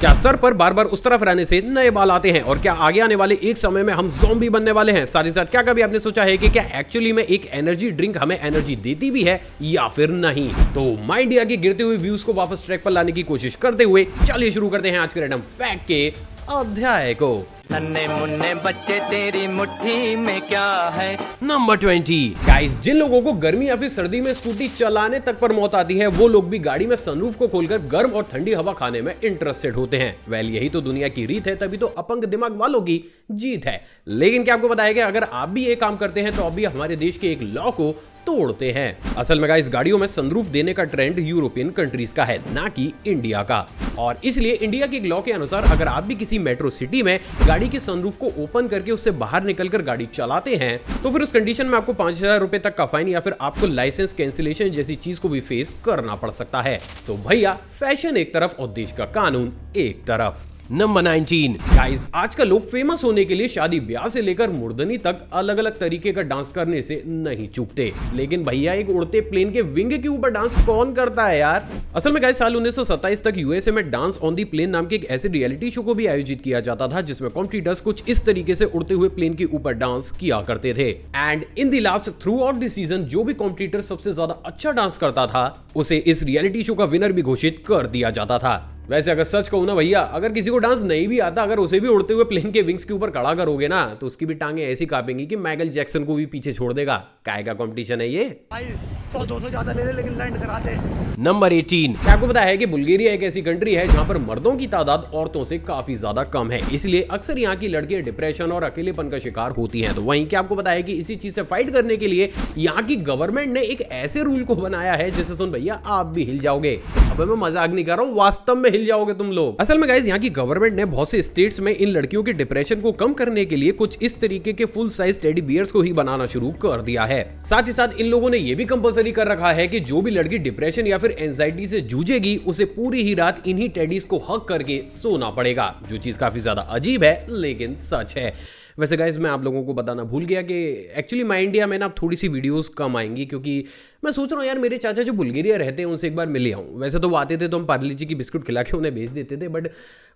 क्या सर पर बार बार उस तरफ रहने से नए बाल आते हैं? और क्या आगे आने वाले एक समय में हम ज़ॉम्बी बनने वाले हैं? साथ ही साथ क्या कभी आपने सोचा है कि क्या एक्चुअली में एक एनर्जी ड्रिंक हमें एनर्जी देती भी है या फिर नहीं? तो माय इंडिया के गिरते हुए व्यूज को वापस ट्रैक पर लाने की कोशिश करते हुए चलिए शुरू करते हैं आज के रैंडम फैक्ट के अध्याय को। नन्हे मुन्ने बच्चे तेरी मुट्ठी में क्या है। नंबर 20। गाइस, जिन लोगों को गर्मी या फिर सर्दी में स्कूटी चलाने तक पर मौत आती है वो लोग भी गाड़ी में सनरूफ को खोलकर गर्म और ठंडी हवा खाने में इंटरेस्टेड होते हैं। वेल, यही तो दुनिया की रीत है, तभी तो अपंग दिमाग वालों की जीत है। लेकिन क्या आपको पता है कि अगर आप भी ये काम करते हैं तो आप भी हमारे देश के एक लॉ को तोड़ते हैं। असल में गाइस, गाड़ियों में सनरूफ देने का ट्रेंड यूरोपियन कंट्रीज का है, ना कि इंडिया का। और इसलिए इंडिया के एक लॉ के अनुसार अगर आप भी किसी मेट्रो सिटी में गाड़ी के सनरूफ को ओपन करके उससे बाहर निकलकर गाड़ी चलाते हैं तो फिर उस कंडीशन में आपको 5,000 रुपए तक का फाइन या फिर आपको लाइसेंस कैंसिलेशन जैसी चीज को भी फेस करना पड़ सकता है। तो भैया, फैशन एक तरफ और देश का कानून एक तरफ। नंबर 19। गाइस, आजकल लोग फेमस होने के लिए शादी ब्याह से लेकर मुर्दनी तक अलग अलग तरीके का डांस करने से नहीं चूकते। लेकिन भैया, एक उड़ते प्लेन के विंग के ऊपर डांस कौन करता है यार? असल में गाइस, साल 1927 तक यूएसए में डांस ऑन दी प्लेन नाम के एक ऐसे रियलिटी शो को भी आयोजित किया जाता था जिसमें कॉम्पिटिटर्स कुछ इस तरीके से उड़ते हुए प्लेन के ऊपर डांस किया करते थे। And in the last through out the season जो भी कॉम्पिटिटर सबसे ज्यादा अच्छा डांस करता था उसे इस रियलिटी शो का विनर भी घोषित कर दिया जाता था। वैसे अगर सच कहूं ना भैया, अगर किसी को डांस नहीं भी आता, अगर उसे भी उड़ते हुए प्लेन के विंग्स के ऊपर खड़ा करोगे ना तो उसकी भी टांगे ऐसी कांपेंगी कि माइकल जैक्सन को भी पीछे छोड़ देगा। काय का कंपटीशन है ये? 100-200 ज्यादा ले ले लेकिन लैंड कराते। नंबर 18। क्या आपको पता है कि बुल्गारिया एक ऐसी कंट्री है जहां पर मर्दों की तादाद औरतों से काफी ज्यादा कम है, इसलिए अक्सर यहाँ की लड़कियां डिप्रेशन और अकेलेपन का शिकार होती हैं। तो वहीं क्या आपको पता है कि इसी चीज से फाइट करने के लिए यहाँ की गवर्नमेंट ने एक ऐसे रूल को बनाया है जिसे सुन भैया आप भी हिल जाओगे। अब मैं मजाक नहीं कर रहा हूँ, वास्तव में हिल जाओगे तुम लोग। असल में गाइस, यहाँ की गवर्नमेंट ने बहुत से स्टेट्स में इन लड़कियों के डिप्रेशन को कम करने के लिए कुछ इस तरीके के फुल साइज टेडी बियर्स को ही बनाना शुरू कर दिया है। साथ ही साथ इन लोगों ने यह भी कंपलसरी कर रखा है कि जो भी लड़की डिप्रेशन या फिर एंजाइटी से जूझेगी उसे पूरी ही रात इन्हीं टेडीज को हग करके सोना पड़ेगा, जो चीज काफी ज्यादा अजीब है लेकिन सच है। वैसे गाइस, मैं आप लोगों को बताना भूल गया कि एक्चुअली माय इंडिया में ना थोड़ी सी वीडियोस कम आएंगी क्योंकि मैं सोच रहा हूँ यार, मेरे चाचा जो बुल्गारिया रहते हैं उनसे एक बार मिले आऊँ। वैसे तो वो आते थे तो हम पार्ले जी की बिस्कुट खिला के उन्हें भेज देते थे, बट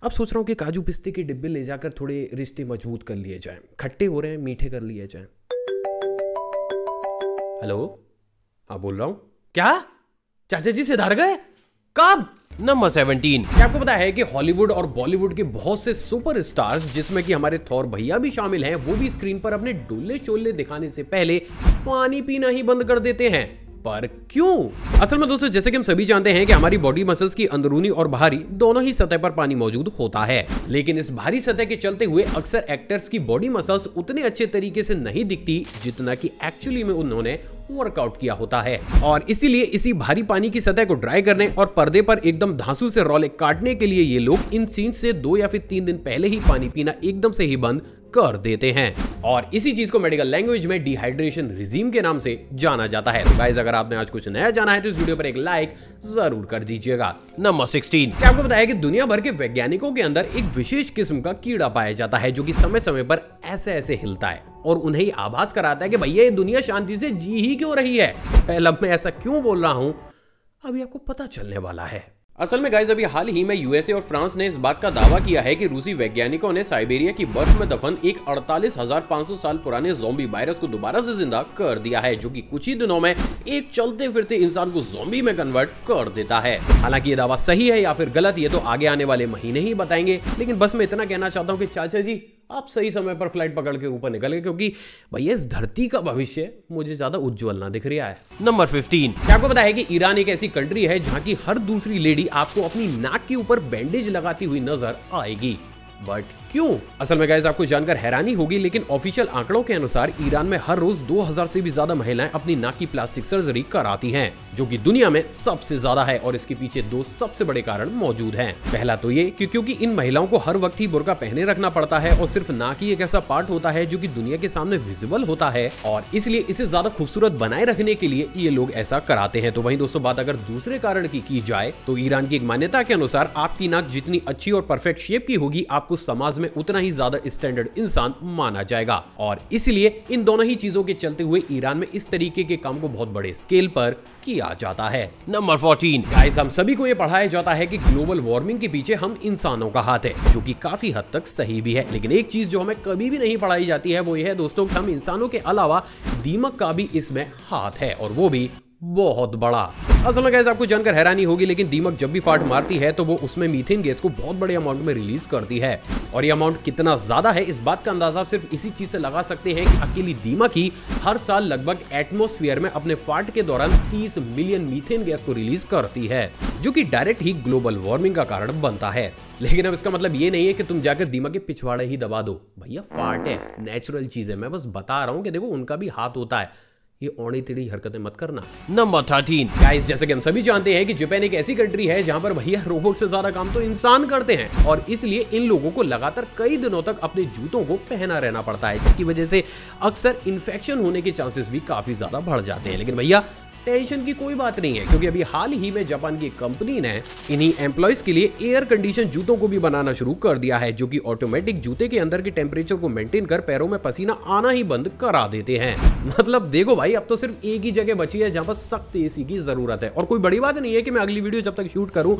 अब सोच रहा हूँ कि काजू पिस्ते के डिब्बे ले जाकर थोड़े रिश्ते मजबूत कर लिए जाएं। खट्टे हो रहे हैं, मीठे कर लिए जाएं। हेलो, हाँ बोल रहा हूँ। क्या चाचा जी सिधार गए? कब? नंबर 17। क्या आपको पता है कि हॉलीवुड और बॉलीवुड के बहुत से सुपर स्टार्स जिसमें कि हमारे थॉर भैया भी शामिल हैं, वो भी स्क्रीन पर अपने डोले शोले दिखाने से पहले पानी पीना ही बंद कर देते हैं। पर क्यों? असल में दोस्तों, जैसे कि हम सभी जानते हैं कि हमारी बॉडी मसल्स की अंदरूनी और बाहरी दोनों ही सतह पर पानी मौजूद होता है, लेकिन इस भारी सतह के चलते हुए अक्सर एक्टर्स की बॉडी मसल्स उतने अच्छे तरीके से नहीं दिखती जितना कि एक्चुअली में उन्होंने वर्कआउट किया होता है। और इसीलिए इसी भारी पानी की सतह को ड्राई करने और पर्दे पर एकदम धांसू से रौले काटने के लिए ये लोग इन सीन से 2 या फिर 3 दिन पहले ही पानी पीना एकदम से ही बंद कर देते हैं। और इसी चीज को मेडिकल लैंग्वेज में डिहाइड्रेशन रिजीम के नाम से जाना जाता है। तो गाइस, अगर आपने आज कुछ नया जाना है तो इस वीडियो पर एक लाइक जरूर कर दीजिएगा। नंबर 16। क्या आपको पता है कि दुनिया भर के वैज्ञानिकों के अंदर एक विशेष किस्म का कीड़ा पाया जाता है जो कि समय समय पर ऐसे ऐसे हिलता है और उन्हें आभास कराता है कि भैया ये दुनिया शांति से जी ही क्यों रही है। अब मैं ऐसा क्यों बोल रहा हूं, अभी आपको पता चलने वाला है। असल में गाइस, अभी हाल ही में यूएसए और फ्रांस ने इस बात का दावा किया है कि रूसी वैज्ञानिकों ने साइबेरिया की बर्फ में दफन एक 48,500 साल पुराने ज़ॉम्बी वायरस को दोबारा से जिंदा कर दिया है, जो कि कुछ ही दिनों में एक चलते फिरते इंसान को ज़ॉम्बी में कन्वर्ट कर देता है। हालांकि ये दावा सही है या फिर गलत, ये तो आगे आने वाले महीने ही बताएंगे। लेकिन बस मैं इतना कहना चाहता हूँ कि चाचा जी आप सही समय पर फ्लाइट पकड़ के ऊपर निकल गए, क्योंकि भैया इस धरती का भविष्य मुझे ज्यादा उज्जवल ना दिख रहा है। नंबर 15। क्या आपको पता है कि ईरान एक ऐसी कंट्री है जहां की हर दूसरी लेडी आपको अपनी नाक के ऊपर बैंडेज लगाती हुई नजर आएगी? बट क्यों? असल में गाइस, आपको जानकर हैरानी होगी लेकिन ऑफिशियल आंकड़ों के अनुसार ईरान में हर रोज 2000 से भी ज्यादा महिलाएं अपनी नाक की प्लास्टिक सर्जरी कराती हैं, जो कि दुनिया में सबसे ज्यादा है। और इसके पीछे 2 सबसे बड़े कारण मौजूद हैं। पहला तो ये कि क्योंकि इन महिलाओं को हर वक्त ही बुर्का पहने रखना पड़ता है और सिर्फ नाक ही एक ऐसा पार्ट होता है जो कि दुनिया के सामने विजिबल होता है, और इसलिए इसे ज्यादा खूबसूरत बनाए रखने के लिए ये लोग ऐसा कराते हैं। तो वहीं दोस्तों, बात अगर दूसरे कारण की जाए तो ईरान की एक मान्यता के अनुसार आपकी नाक जितनी अच्छी और परफेक्ट शेप की होगी, आपको आपको समाज में उतना ही ज्यादा स्टैंडर्ड इंसान माना जाएगा। और इसलिए इन दोनों ही चीजों के चलते हुए ईरान में इस तरीके के काम को बहुत बड़े स्केल पर किया जाता है। नंबर 14 गाइस, हम सभी को यह पढ़ाया जाता है कि ग्लोबल वार्मिंग के पीछे हम इंसानों का हाथ है, जो कि काफी हद तक सही भी है। लेकिन एक चीज जो हमें कभी भी नहीं पढ़ाई जाती है वो ये है दोस्तों कि हम इंसानों के अलावा दीमक का भी इसमें हाथ है, और वो भी बहुत बड़ा। असल में गाइस आपको जानकर हैरानी होगी, लेकिन दीमक जब भी फाट मारती है तो वो उसमें मीथेन गैस को बहुत बड़े अमाउंट में रिलीज करती है। और ये अमाउंट कितना ज्यादा है इस बात का अंदाजा सिर्फ इसी चीज से लगा सकते हैं कि अकेली दीमक ही हर साल लगभग एटमॉस्फेयर में अपने फाट के दौरान 30 मिलियन मीथेन गैस को रिलीज करती है, जो कि डायरेक्ट ही ग्लोबल वार्मिंग का कारण बनता है। लेकिन अब इसका मतलब ये नहीं है कि तुम जाकर दीमक के पिछवाड़े ही दबा दो। भैया फाट है, नेचुरल चीज है। मैं बस बता रहा हूं कि देखो उनका भी हाथ होता है, ये औड़ी टेढ़ी हरकतें मत करना। नंबर 13 गाइस, जैसे कि हम सभी जानते हैं कि जापान एक ऐसी कंट्री है जहां पर भैया रोबोट से ज्यादा काम तो इंसान करते हैं, और इसलिए इन लोगों को लगातार कई दिनों तक अपने जूतों को पहना रहना पड़ता है, जिसकी वजह से अक्सर इन्फेक्शन होने के चांसेस भी काफी ज्यादा बढ़ जाते हैं। लेकिन भैया टेंशन की कोई बात नहीं है, क्योंकि अभी हाल ही में जापान की कंपनी ने इन्हीं एम्प्लॉयज के लिए एयर कंडीशन जूतों को भी बनाना शुरू कर दिया है, जो कि ऑटोमेटिक जूते के अंदर के टेम्परेचर को मेंटेन कर पैरों में पसीना आना ही बंद करा देते हैं। मतलब देखो भाई, अब तो सिर्फ एक ही जगह बची है जहां पर सख्त एसी की जरूरत है, और कोई बड़ी बात नहीं है कि मैं अगली वीडियो जब तक शूट करूं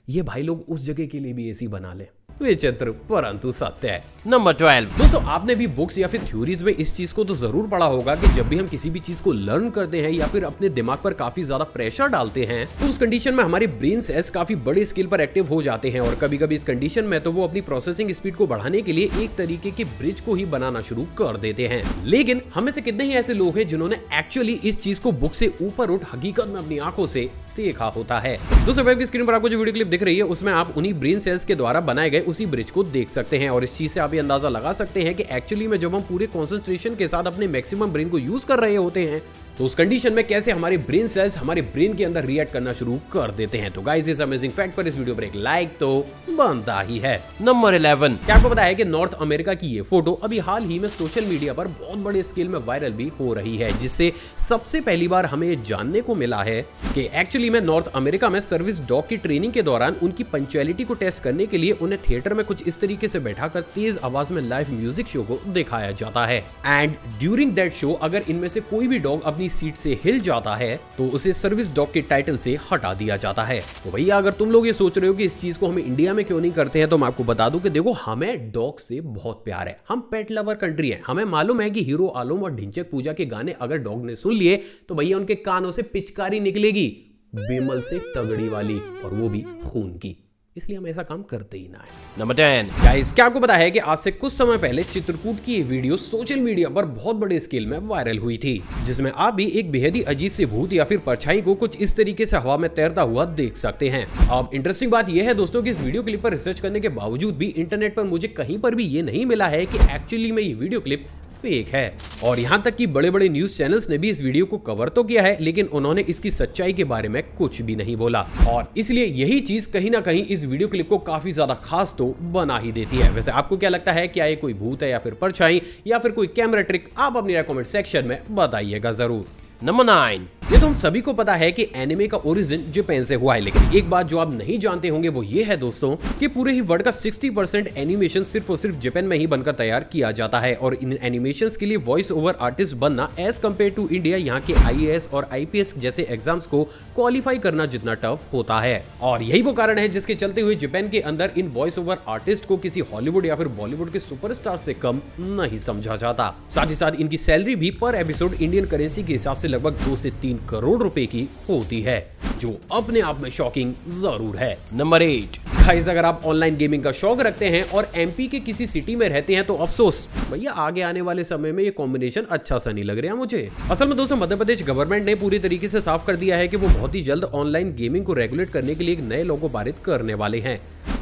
ये भाई लोग उस जगह के लिए भी एसी बना ले। विचित्र परंतु सत्य है। नंबर 12 दोस्तों, आपने भी बुक्स या फिर थ्योरीज में इस चीज को तो जरूर पढ़ा होगा कि जब भी हम किसी भी चीज को लर्न करते हैं या फिर अपने दिमाग पर काफी ज्यादा प्रेशर डालते हैं तो उस कंडीशन में हमारे ब्रेन सेल्स काफी बड़े स्केल पर एक्टिव हो जाते हैं, और कभी कभी इस कंडीशन में तो वो अपनी प्रोसेसिंग स्पीड को बढ़ाने के लिए एक तरीके के ब्रिज को ही बनाना शुरू कर देते हैं। लेकिन हमें से कितने ही ऐसे लोग हैं जिन्होंने एक्चुअली इस चीज को बुक से ऊपर उठ हकीकत में अपनी आंखों से देखा होता है। दोस्तों वेब की स्क्रीन पर आपको जो वीडियो क्लिप दिख रही है उसमें आप उन्हीं ब्रेन सेल्स के द्वारा बनाए गए उसी ब्रिज को देख सकते हैं, और इस चीज से आप ये अंदाजा लगा सकते हैं कि एक्चुअली में जब हम पूरे कंसंट्रेशन के साथ अपने मैक्सिमम ब्रेन को यूज कर रहे होते हैं तो उस कंडीशन में कैसे हमारे ब्रेन सेल्स हमारे ब्रेन के अंदर रिएक्ट करना शुरू कर देते हैं। तो गाइस इस अमेजिंग फैक्ट पर इस वीडियो पर एक लाइक तो बनता ही है। नंबर 11 क्या आपको पता है कि नॉर्थ अमेरिका की ये फोटो अभी हाल ही में सोशल मीडिया पर बहुत बड़े स्केल में वायरल भी हो रही है, जिससे सबसे पहली बार हमें ये जानने को मिला है कि एक्चुअली में नॉर्थ अमेरिका में सर्विस डॉग की ट्रेनिंग के दौरान उनकी पंक्चुअलिटी को टेस्ट करने के लिए उन्हें थिएटर में कुछ इस तरीके से बैठाकर तेज आवाज में लाइव म्यूजिक शो को दिखाया जाता है। एंड ड्यूरिंग दैट शो अगर इनमें से कोई भी डॉग अपनी सीट से हिल जाता है तो उसे सर्विस डॉग के टाइटल से हटा दिया जाता है। तो भैया अगर तुम लोग ये सोच रहे हो कि इस चीज को हमें इंडिया में क्यों नहीं करते हैं, तो मैं आपको बता दूं कि देखो हमें डॉग से बहुत प्यार है, हम पेट लवर कंट्री है। हमें मालूम है कि हीरो आलम और ढिंचैक पूजा के गाने अगर डॉग ने सुन लिए तो भैया उनके कानों से पिचकारी निकलेगी, बेमल से तगड़ी वाली, और वो भी खून की। इसलिए हम ऐसा काम करते ही ना है। नंबर 10 गाइस, क्या आपको पता है कि आज से कुछ समय पहले चित्रकूट की ये वीडियो सोशल मीडिया पर बहुत बड़े स्केल में वायरल हुई थी, जिसमें आप भी एक बेहद ही अजीब से भूत या फिर परछाई को कुछ इस तरीके से हवा में तैरता हुआ देख सकते हैं। अब इंटरेस्टिंग बात यह है दोस्तों कि इस वीडियो क्लिप पर रिसर्च करने के बावजूद भी इंटरनेट पर मुझे कहीं पर भी ये नहीं मिला है कि एक्चुअली में ये वीडियो क्लिप फेक है, और यहां तक कि बड़े बड़े न्यूज चैनल्स ने भी इस वीडियो को कवर तो किया है, लेकिन उन्होंने इसकी सच्चाई के बारे में कुछ भी नहीं बोला। और इसलिए यही चीज कहीं ना कहीं इस वीडियो क्लिप को काफी ज्यादा खास तो बना ही देती है। वैसे आपको क्या लगता है, क्या ये कोई भूत है या फिर परछाई या फिर कोई कैमरा ट्रिक? आप अपनी कमेंट सेक्शन में बताइएगा जरूर। नंबर 9 ये तो हम सभी को पता है कि एनिमे का ओरिजिन जापान से हुआ है, लेकिन एक बात जो आप नहीं जानते होंगे वो ये है दोस्तों कि पूरे ही वर्ल्ड का 60% एनिमेशन सिर्फ और सिर्फ जापान में ही बनकर तैयार किया जाता है, और इन एनिमेशंस के लिए वॉइस ओवर आर्टिस्ट बनना एज कम्पेयर टू इंडिया यहाँ के IAS और IPS जैसे एग्जाम्स को क्वालिफाई करना जितना टफ होता है। और यही वो कारण है जिसके चलते हुए जापान के अंदर इन वॉइस ओवर आर्टिस्ट को किसी हॉलीवुड या फिर बॉलीवुड के सुपरस्टार से कम नहीं समझा जाता। साथ ही साथ इनकी सैलरी भी पर एपिसोड इंडियन करेंसी के हिसाब से लगभग 2 से 3 करोड़ रुपए की होती है, जो अपने आप में शॉकिंग जरूर है। नंबर 8 गाइस, अगर आप ऑनलाइन गेमिंग का शौक रखते हैं और MP के किसी सिटी में रहते हैं तो अफसोस भैया आगे आने वाले समय में ये कॉम्बिनेशन अच्छा सा नहीं लग रहा मुझे। असल में दोस्तों मध्य प्रदेश गवर्नमेंट ने पूरी तरीके से साफ कर दिया है कि वो बहुत ही जल्द ऑनलाइन गेमिंग को रेगुलेट करने के लिए एक नए लॉ को पारित करने वाले हैं,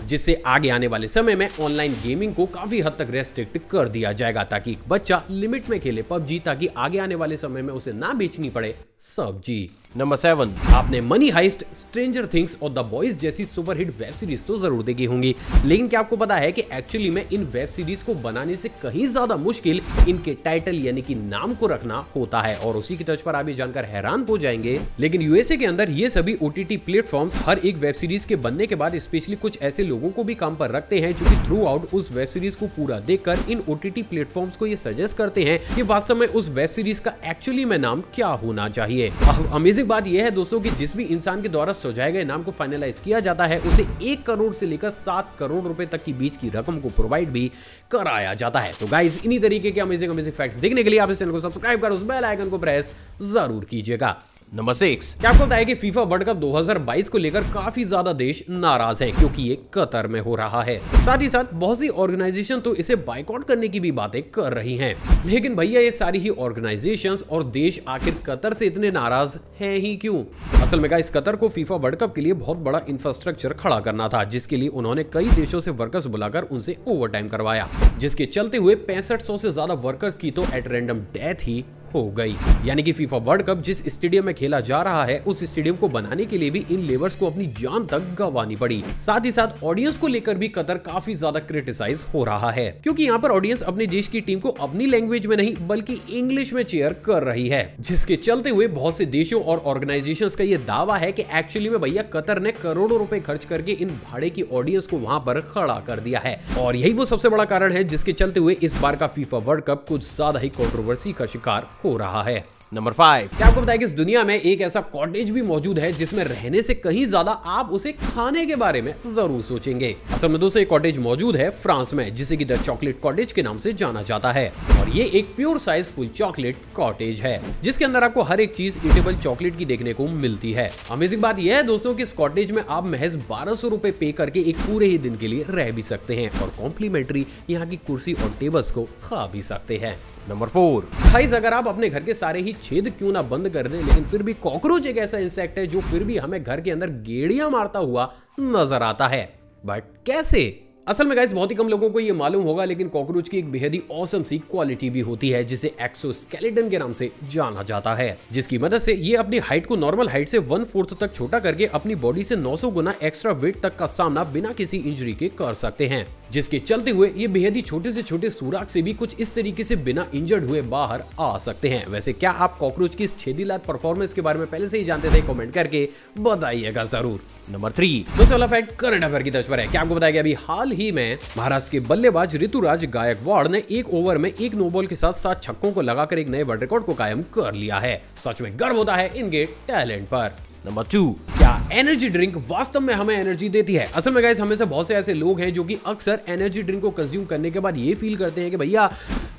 जिससे आगे आने वाले समय में ऑनलाइन गेमिंग को काफी हद तक रेस्ट्रिक्ट कर दिया जाएगा, ताकि एक बच्चा लिमिट में खेले PUBG, ताकि आगे आने वाले समय में उसे ना बेचनी पड़े सब्जी। नंबर 7, आपने मनी हाइस्ट, स्ट्रेंजर थिंग्स और द बॉयज जैसी सुपरहिट वेब सीरीज तो जरूर देखी होंगी, लेकिन क्या आपको पता है कि एक्चुअली में इन वेब सीरीज को बनाने से कहीं ज्यादा मुश्किल इनके टाइटल यानी कि नाम को रखना होता है, और उसी की टच पर आप ये जानकर हैरान हो जाएंगे। लेकिन यूएसए के अंदर ये सभी ओटीटी प्लेटफॉर्म्स हर एक वेब सीरीज के बनने के बाद स्पेशली कुछ ऐसे लोगों को भी काम पर रखते हैं जो कि थ्रू आउट उस वेब सीरीज को पूरा देखकर इन ओटीटी प्लेटफॉर्म्स को ये सजेस्ट करते हैं कि वास्तव में उस वेब सीरीज का एक्चुअली में नाम क्या होना चाहिए। अमेजिंग बात यह है दोस्तों कि जिस भी इंसान के द्वारा सुझाए गए नाम को फाइनलाइज किया जाता है उसे 1 करोड़ से लेकर 7 करोड़ रुपए तक की बीच की रकम को प्रोवाइड भी कराया जाता है। तो गाइज इन्हीं तरीके के अमेजिंग फैक्ट्स देखने के लिए आप इस चैनल को सब्सक्राइब कर उस बेल आइकन को प्रेस जरूर कीजिएगा। नंबर 6, क्या आपको पता है कि फीफा वर्ल्ड कप 2022 को लेकर काफी ज्यादा देश नाराज हैं क्योंकि ये कतर में हो रहा है। साथ ही साथ बहुत सी ऑर्गेनाइजेशन तो इसे बाइकआउट करने की भी बातें कर रही हैं। लेकिन भैया ये सारी ही ऑर्गेनाइजेशंस और देश आखिर कतर से इतने नाराज हैं ही क्यों? असल में गाइस कतर को फीफा वर्ल्ड कप के लिए बहुत बड़ा इंफ्रास्ट्रक्चर खड़ा करना था, जिसके लिए उन्होंने कई देशों से वर्कर्स बुलाकर उनसे ओवरटाइम करवाया, जिसके चलते हुए 6500 से ज्यादा वर्कर्स की तो एट रैंडम डेथ ही हो गई। यानी कि फीफा वर्ल्ड कप जिस स्टेडियम में खेला जा रहा है उस स्टेडियम को बनाने के लिए भी इन लेबर्स को अपनी जान तक गंवानी पड़ी। साथ ही साथ ऑडियंस को लेकर भी कतर काफी ज्यादा क्रिटिसाइज हो रहा है, क्योंकि यहाँ पर ऑडियंस अपने देश की टीम को अपनी लैंग्वेज में नहीं बल्कि इंग्लिश में चीयर कर रही है, जिसके चलते हुए बहुत से देशों और ऑर्गेनाइजेशंस का यह दावा है कि एक्चुअली में भैया कतर ने करोड़ों रुपए खर्च करके इन भाड़े की ऑडियंस को वहां पर खड़ा कर दिया है, और यही वो सबसे बड़ा कारण है जिसके चलते हुए इस बार का फीफा वर्ल्ड कप कुछ ज्यादा ही कंट्रोवर्सी का शिकार हो रहा है। नंबर 5, क्या आपको पता है कि इस दुनिया में एक ऐसा कॉटेज भी मौजूद है जिसमें रहने से कहीं ज्यादा आप उसे खाने के बारे में जरूर सोचेंगे। असल में दोस्तों एक कॉटेज मौजूद है फ्रांस में जिसे कि द चॉकलेट कॉटेज के नाम से जाना जाता है, और ये एक pure size full chocolate cottage है जिसके अंदर आपको हर एक चीज ईटेबल चॉकलेट की देखने को मिलती है। अमेजिंग बात यह है दोस्तों कि इस कॉटेज में आप महज 1200 रुपए पे करके एक पूरे ही दिन के लिए रह भी सकते हैं, और कॉम्प्लीमेंट्री यहाँ की कुर्सी और टेबल्स को खा भी सकते हैं। नंबर 4, गाइस अगर आप अपने घर के सारे ही छेद क्यों ना बंद कर दें, लेकिन फिर भी कॉकरोच एक ऐसा इंसेक्ट है जो फिर भी हमें घर के अंदर गेड़ियां मारता हुआ नजर आता है। बट कैसे? असल में गाइस बहुत ही कम लोगों को ये मालूम होगा, लेकिन कॉकरोच की एक बेहद ही ऑसम सी क्वालिटी भी होती है जिसे एक्सोस्केलेटन के नाम से जाना जाता है, जिसकी मदद से ये अपनी हाइट को नॉर्मल हाइट से 1/4 तक छोटा करके अपनी बॉडी से 900 गुना एक्स्ट्रा वेट तक का सामना बिना किसी इंजरी के कर सकते हैं, जिसके चलते हुए ये बेहद ही छोटे से छोटे सुराग से भी कुछ इस तरीके से बिना इंजर्ड हुए बाहर आ सकते हैं। वैसे क्या आप कॉकरोच की इस छेदीलात परफॉर्मेंस के बारे में पहले से ही जानते थे? कमेंट करके बताइएगा जरूर। नंबर 3, दूसरा वाला फैक्ट करंट अफेयर की तर्ज पर है। क्या आपको बताया कि अभी हाल ही में महाराष्ट्र के बल्लेबाज ऋतुराज गायकवाड़ ने एक ओवर में एक नो बॉल के साथ 7 छक्कों को लगाकर एक नए वर्ल्ड रिकॉर्ड को कायम कर लिया है। सच में गर्व होता है इनके टैलेंट पर। नंबर 2, क्या एनर्जी ड्रिंक वास्तव में हमें एनर्जी देती है? असल में गाइस हमें से बहुत से ऐसे लोग हैं जो कि अक्सर एनर्जी ड्रिंक को कंज्यूम करने के बाद ये फील करते हैं कि भैया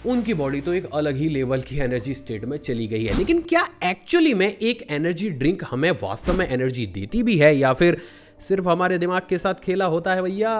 उनकी बॉडी तो एक अलग ही लेवल की एनर्जी स्टेट में चली गई है। लेकिन क्या एक्चुअली में एक एनर्जी ड्रिंक हमें वास्तव में एनर्जी देती भी है या फिर सिर्फ हमारे दिमाग के साथ खेला होता है भैया?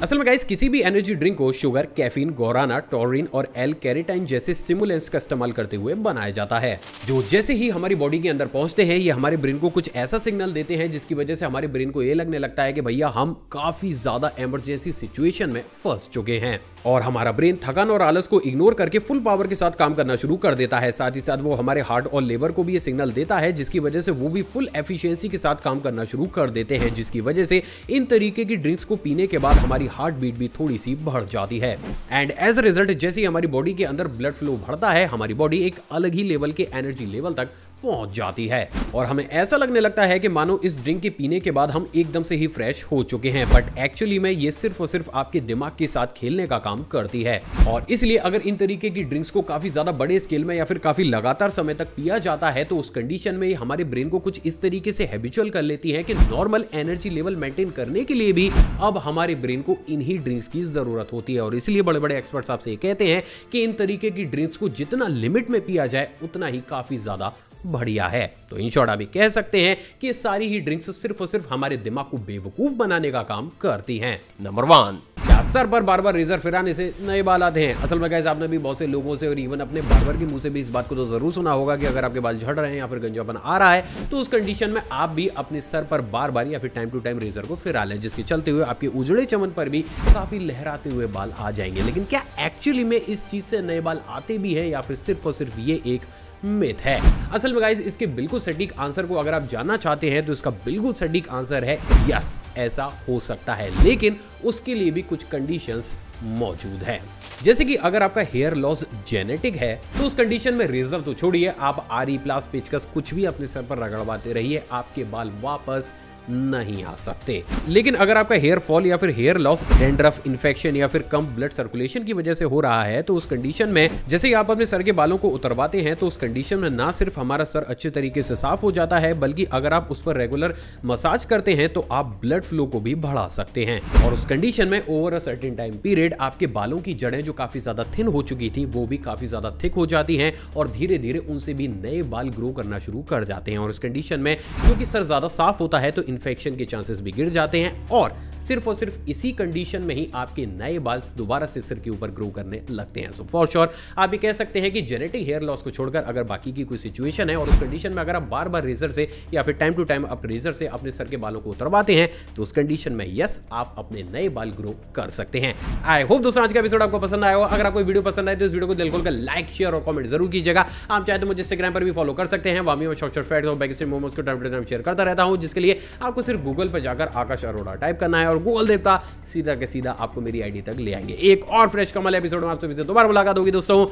असल में गाइस किसी भी एनर्जी ड्रिंक को शुगर, कैफीन, गौराना, टॉरिन और एल कैरेटाइन जैसे स्टिमुलेंट्स का इस्तेमाल करते हुए बनाया जाता है, जो जैसे ही हमारी बॉडी के अंदर पहुंचते हैं ये हमारे ब्रेन को कुछ ऐसा सिग्नल देते हैं जिसकी वजह से हमारे ब्रेन को ये लगने लगता है कि भैया हम काफी ज्यादा इमरजेंसी सिचुएशन में फंस चुके हैं, और हमारा ब्रेन थकान और आलस को इग्नोर करके फुल पावर के साथ काम करना शुरू कर देता है। साथ ही साथ वो हमारे हार्ट और लिवर को भी ये सिग्नल देता है जिसकी वजह से वो भी फुल एफिशिएंसी के साथ काम करना शुरू कर देते हैं, जिसकी वजह से इन तरीके की ड्रिंक्स को पीने के बाद हमारी हार्ट बीट भी थोड़ी सी बढ़ जाती है, एंड एज अ रिजल्ट जैसे ही हमारी बॉडी के अंदर ब्लड फ्लो बढ़ता है हमारी बॉडी एक अलग ही लेवल के एनर्जी लेवल तक पहुंच जाती है, और हमें ऐसा लगने लगता है कि मानो इस ड्रिंक के पीने के बाद हम एकदम से ही फ्रेश हो चुके हैं। बट एक्चुअली में ये सिर्फ और सिर्फ आपके दिमाग के साथ खेलने का काम करती है, और इसलिए अगर इन तरीके की ड्रिंक्स को काफी ज्यादा बड़े स्केल में या फिर काफी लगातार समय तक पिया जाता है तो उस कंडीशन में हमारे ब्रेन को कुछ इस तरीके से हैबिचुअल कर लेती है कि नॉर्मल एनर्जी लेवल मेंटेन करने के लिए भी अब हमारे ब्रेन को इन्हीं ड्रिंक्स की जरूरत होती है, और इसलिए बड़े बड़े एक्सपर्ट्स आपसे ये कहते हैं कि इन तरीके की ड्रिंक्स को जितना लिमिट में पिया जाए उतना ही काफी ज्यादा बढ़िया है। तो इन शॉर्ट अभी कह सकते हैं कि सारी ही ड्रिंक्स सिर्फ और सिर्फ हमारे दिमाग को बेवकूफ बनाने का काम करती हैं। नंबर 1, क्या सर पर बार बार रेजर फिराने से नए बाल आते हैं? असल में गाइस आपने भी बहुत से लोगों से और इवन अपने बार्बर के मुंह से भी इस बात को तो जरूर सुना होगा कि अगर आपके बाल झड़ रहे हैं या फिर गंजापन आ रहा है तो उस कंडीशन में आप भी अपने सर पर बार बार या फिर टाइम टू टाइम रेजर को फिरा लें, जिसके चलते हुए आपके उजड़े चमन पर भी काफी लहराते हुए बाल आ जाएंगे। लेकिन क्या एक्चुअली में इस चीज से नए बाल आते भी है या फिर सिर्फ और सिर्फ ये एक मिथ है। असल में गाइस इसके बिल्कुल सटीक आंसर को अगर आप जानना चाहते हैं तो इसका बिल्कुल सटीक आंसर है यस, ऐसा हो सकता है, लेकिन उसके लिए भी कुछ कंडीशंस मौजूद है। जैसे कि अगर आपका हेयर लॉस जेनेटिक है तो उस कंडीशन में रेजर तो छोड़िए, आप आरी प्लास पेचकस कुछ भी अपने सर पर रगड़वाते रहिए, आपके बाल वापस नहीं आ सकते। लेकिन अगर आपका हेयर फॉल या फिर हेयर लॉस डैंड्रफ, इन्फेक्शन या फिर कम ब्लड सर्कुलेशन की वजह से हो रहा है तो उस कंडीशन में जैसे ही आप अपने सर के बालों को उतरवाते हैं तो उस कंडीशन में ना सिर्फ हमारा सर अच्छे तरीके से साफ हो जाता है, बल्कि अगर आप उस पर रेगुलर मसाज करते हैं तो आप ब्लड फ्लो को भी बढ़ा सकते हैं। और उस कंडीशन में over a certain time period आपके बालों की जड़ें जो काफी ज्यादा थिन हो चुकी थी वो भी काफी ज्यादा थिक हो जाती हैं और धीरे धीरे उनसे भी नए बाल ग्रो करना शुरू कर जाते हैं। और इस कंडीशन में क्योंकि सर ज्यादा साफ होता है तो इन्फेक्शन के चांसेस भी गिर जाते हैं और सिर्फ इसी कंडीशन में ही आपके नए बाल दोबारा से सिर के ऊपर ग्रो करने लगते हैं। सो फॉर श्योर आप ये कह सकते हैं कि जेनेटिक हेयर लॉस को छोड़कर अगर बाकी की कोई सिचुएशन है और उस कंडीशन में अगर आप बार बार रेजर से या फिर टाइम टू टाइम आप रेजर से अपने सर के बालों को उतरवाते हैं तो उस कंडीशन में यस, आप अपने नए बाल ग्रो कर सकते हैं। आई होप दोस्तों आज का एपिसोड आपको पसंद आया हो। अगर आपको वीडियो पसंद आए तो इस वीडियो को दिल खोलकर लाइक, शेयर और कमेंट जरूर कीजिएगा। आप चाहे तो मुझे इंस्टाग्राम पर भी फॉलो कर सकते हैं, वहां भी मैं शॉर्ट फैक्ट्स और बैकस्टेज मोमोज को टाइम टू टाइम शेयर करता रहता हूं, जिसके लिए आपको सिर्फ गूगल पर जाकर आकाश अरोड़ा टाइप करना है और गूगल देवता सीधा के सीधा आपको मेरी आईडी तक ले आएंगे। एक और फ्रेश कमाल एपिसोड में आप सभी से दोबारा मुलाकात होगी दोस्तों।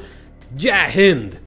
जय हिंद।